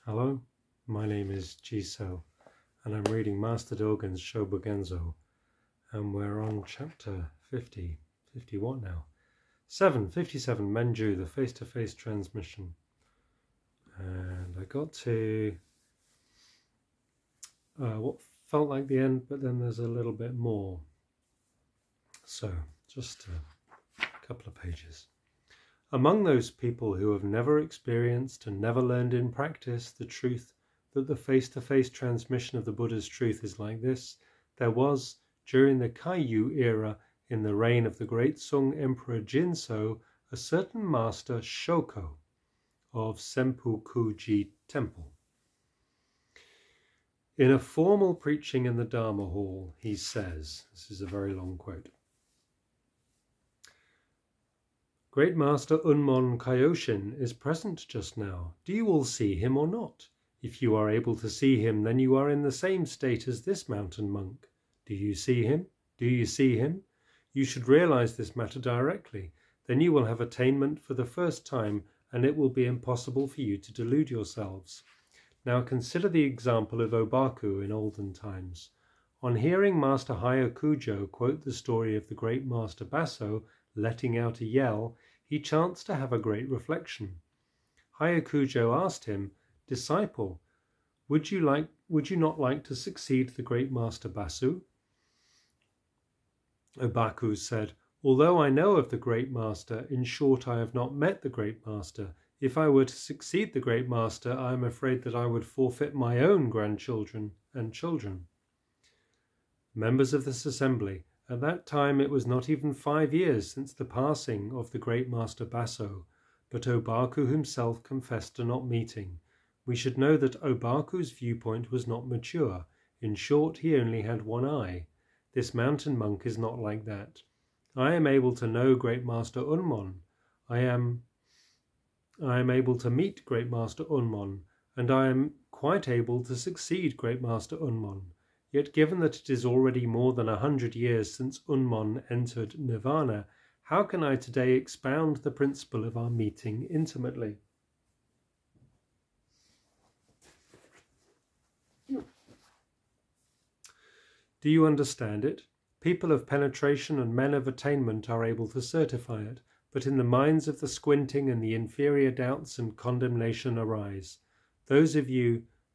Hello, my name is Jisoo, and I'm reading Master Dōgen's Shōbōgenzō, and we're on chapter 50 what now? 57, Menju, the face-to-face transmission. And I got to what felt like the end, but then there's a little bit more. So, just a couple of pages. Among those people who have never experienced and never learned in practice the truth that the face-to-face transmission of the Buddha's truth is like this, there was, during the Kaiyu era, in the reign of the great Sung Emperor Jinso, a certain master Shoko of Senpuku-ji Temple. In a formal preaching in the Dharma Hall, he says, this is a very long quote, "Great Master Unmon Kaioshin is present just now. Do you all see him or not? If you are able to see him, then you are in the same state as this mountain monk. Do you see him? Do you see him? You should realize this matter directly. Then you will have attainment for the first time, and it will be impossible for you to delude yourselves." Now consider the example of Obaku in olden times. On hearing Master Hyakujo quote the story of the great Master Baso letting out a yell, he chanced to have a great reflection. Hyakujo asked him, "Disciple, would you not like to succeed the great Master Basu?" Obaku said, "Although I know of the great master, in short I have not met the great master. If I were to succeed the great master, I am afraid that I would forfeit my own grandchildren and children." Members of this assembly, at that time it was not even 5 years since the passing of the great Master Baso, but Obaku himself confessed to not meeting. We should know that Obaku's viewpoint was not mature. In short, he only had one eye. This mountain monk is not like that. I am able to know Great Master Unmon. I am able to meet Great Master Unmon, and I am quite able to succeed Great Master Unmon. Yet given that it is already more than 100 years since Unmon entered Nirvana, how can I today expound the principle of our meeting intimately? Do you understand it? People of penetration and men of attainment are able to certify it, but in the minds of the squinting and the inferior doubts and condemnation arise.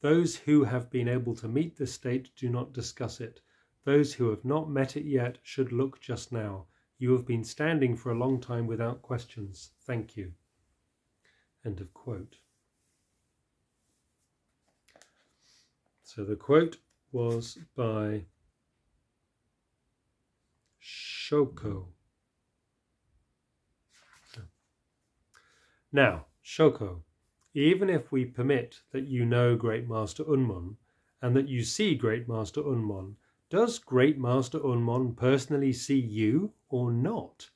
Those who have been able to meet this state do not discuss it. Those who have not met it yet should look just now. You have been standing for a long time without questions. Thank you. End of quote. So the quote was by Shoko. Now, Shoko, even if we permit that you know Great Master Unmon and that you see Great Master Unmon, does Great Master Unmon personally see you or not?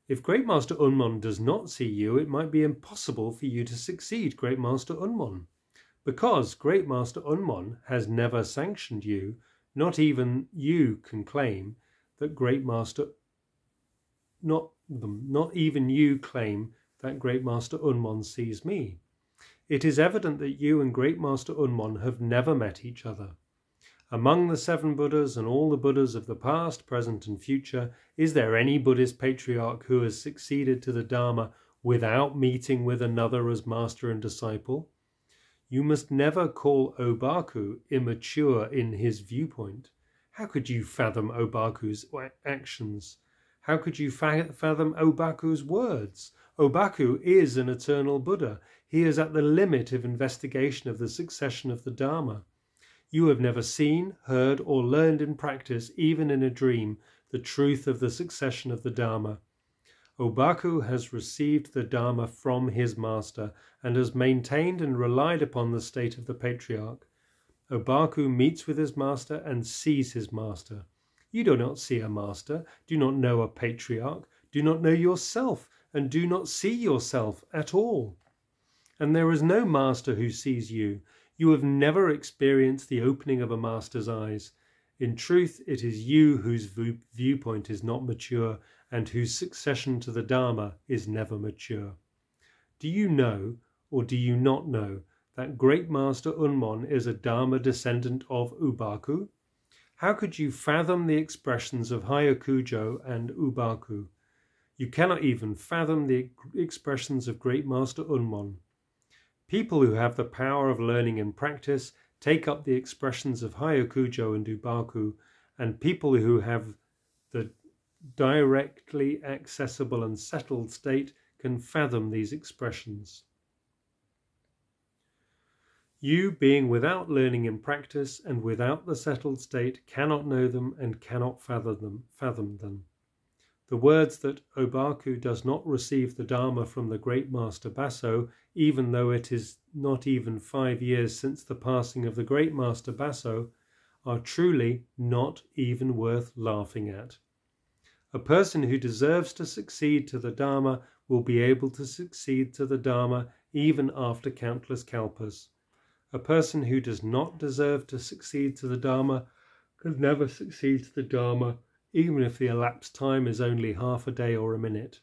If Great Master Unmon does not see you, it might be impossible for you to succeed Great Master Unmon. Because Great Master Unmon has never sanctioned you, not even you can claim that Great Master not even you claim that Great Master Unmon sees me. It is evident that you and Great Master Unmon have never met each other. Among the 7 Buddhas and all the Buddhas of the past, present and future, is there any Buddhist patriarch who has succeeded to the Dharma without meeting with another as master and disciple? You must never call Obaku immature in his viewpoint. How could you fathom Obaku's actions? How could you fathom Obaku's words? Obaku is an eternal Buddha. He is at the limit of investigation of the succession of the Dharma. You have never seen, heard, or learned in practice, even in a dream, the truth of the succession of the Dharma. Obaku has received the Dharma from his master and has maintained and relied upon the state of the patriarch. Obaku meets with his master and sees his master. You do not see a master, do not know a patriarch, do not know yourself, and do not see yourself at all. And there is no master who sees you. You have never experienced the opening of a master's eyes. In truth, it is you whose viewpoint is not mature and whose succession to the Dharma is never mature. Do you know, or do you not know, that Great Master Unmon is a Dharma descendant of Ubaku? How could you fathom the expressions of Hyakujo and Ubaku? You cannot even fathom the expressions of Great Master Unmon. People who have the power of learning and practice take up the expressions of Hyakujo and Ubaku, and people who have the directly accessible and settled state can fathom these expressions. You, being without learning and practice and without the settled state, cannot know them and cannot fathom them. The words that Obaku does not receive the Dharma from the Great Master Baso, even though it is not even 5 years since the passing of the Great Master Baso, are truly not even worth laughing at. A person who deserves to succeed to the Dharma will be able to succeed to the Dharma even after countless kalpas. A person who does not deserve to succeed to the Dharma can never succeed to the Dharma, even if the elapsed time is only half a day or a minute.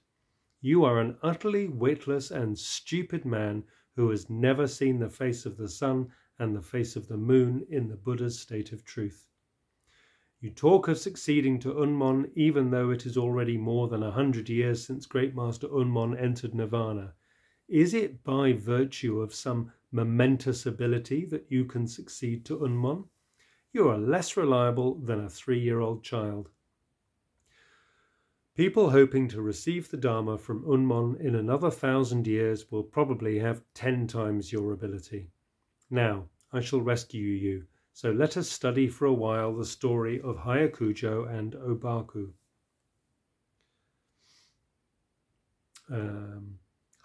You are an utterly witless and stupid man who has never seen the face of the sun and the face of the moon in the Buddha's state of truth. You talk of succeeding to Unmon even though it is already more than 100 years since Great Master Unmon entered Nirvana. Is it by virtue of some momentous ability that you can succeed to Unmon? You are less reliable than a 3-year-old child. People hoping to receive the Dharma from Unmon in another 1,000 years will probably have 10 times your ability. Now, I shall rescue you, so let us study for a while the story of Hyakujo and Obaku.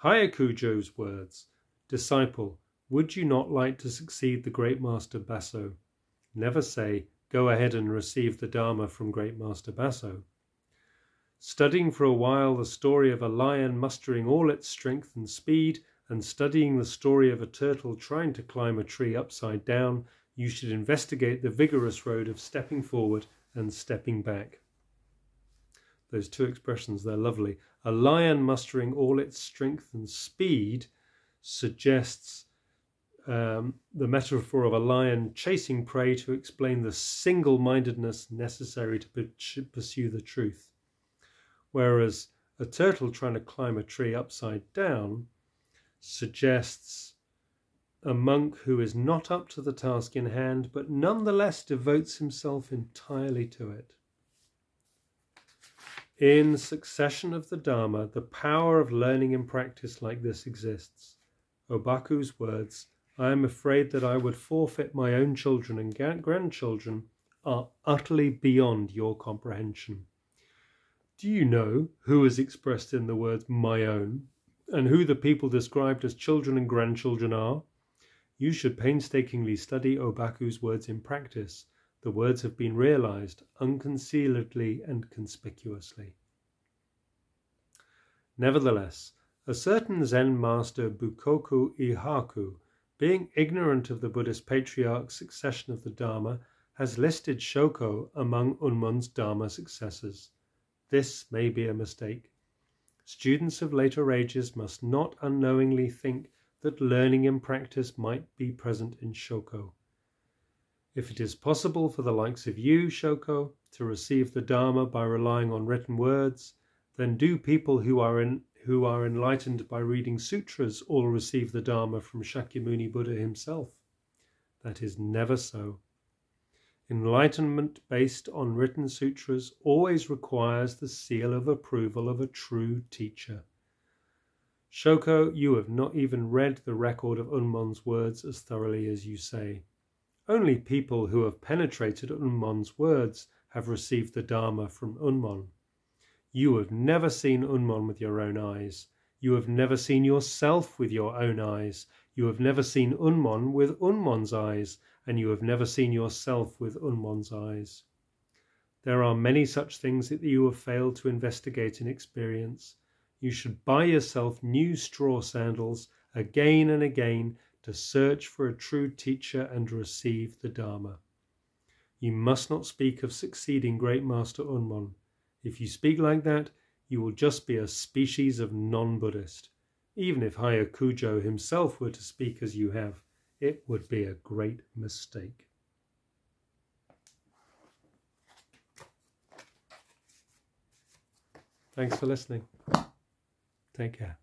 Hyakujo's words: Disciple, would you not like to succeed the Great Master Baso? Never say, go ahead and receive the Dharma from Great Master Baso. Studying for a while the story of a lion mustering all its strength and speed, and studying the story of a turtle trying to climb a tree upside down, you should investigate the vigorous road of stepping forward and stepping back. Those two expressions, they're lovely. A lion mustering all its strength and speed suggests the metaphor of a lion chasing prey to explain the single-mindedness necessary to pursue the truth. Whereas a turtle trying to climb a tree upside down suggests a monk who is not up to the task in hand, but nonetheless devotes himself entirely to it. In succession of the Dharma, the power of learning and practice like this exists. Obaku's words, I am afraid that I would forfeit my own children and grandchildren, are utterly beyond your comprehension. Do you know who is expressed in the words my own, and who the people described as children and grandchildren are? You should painstakingly study Obaku's words in practice. The words have been realized unconcealedly and conspicuously. Nevertheless, a certain Zen master Bukoku Ihaku, being ignorant of the Buddhist patriarch's succession of the Dharma, has listed Shoko among Unmon's Dharma successors. This may be a mistake. Students of later ages must not unknowingly think that learning and practice might be present in Shoko. If it is possible for the likes of you, Shoko, to receive the Dharma by relying on written words, then do people who are enlightened by reading sutras all receive the Dharma from Shakyamuni Buddha himself? That is never so. Enlightenment based on written sutras always requires the seal of approval of a true teacher. Shoko, you have not even read the record of Unmon's words as thoroughly as you say. Only people who have penetrated Unmon's words have received the Dharma from Unmon. You have never seen Unmon with your own eyes. You have never seen yourself with your own eyes. You have never seen Unmon with Unmon's eyes, and you have never seen yourself with Unmon's eyes. There are many such things that you have failed to investigate in experience. You should buy yourself new straw sandals again and again to search for a true teacher and receive the Dharma. You must not speak of succeeding Great Master Unmon. If you speak like that, you will just be a species of non-Buddhist. Even if Hyakujo himself were to speak as you have, it would be a great mistake. Thanks for listening. Take care.